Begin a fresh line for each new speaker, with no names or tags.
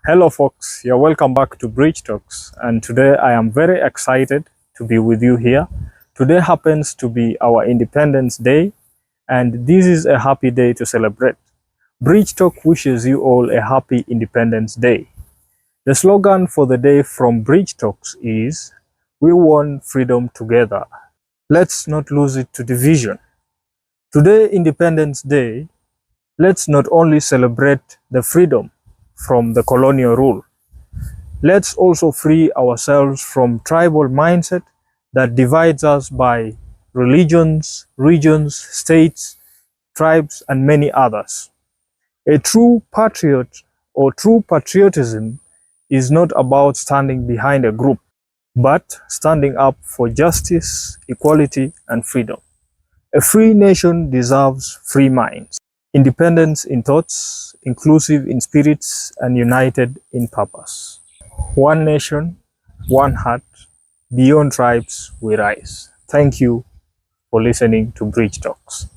Hello folks, you're welcome back to Bridge Talks, and today I am very excited to be with you here. Today happens to be our Independence Day, and this is a happy day to celebrate. Bridge Talk wishes you all a happy Independence Day. The slogan for the day from Bridge Talks is, "We want freedom together. Let's not lose it to division." Today, Independence Day, let's not only celebrate the freedom from the colonial rule. Let's also free ourselves from tribal mindset that divides us by religions, regions, states, tribes, and many others. A true patriot or true patriotism is not about standing behind a group, but standing up for justice, equality, and freedom. A free nation deserves free minds. Independence in thoughts, inclusive in spirits, and united in purpose. One nation, one heart, beyond tribes we rise. Thank you for listening to Bridge Talks.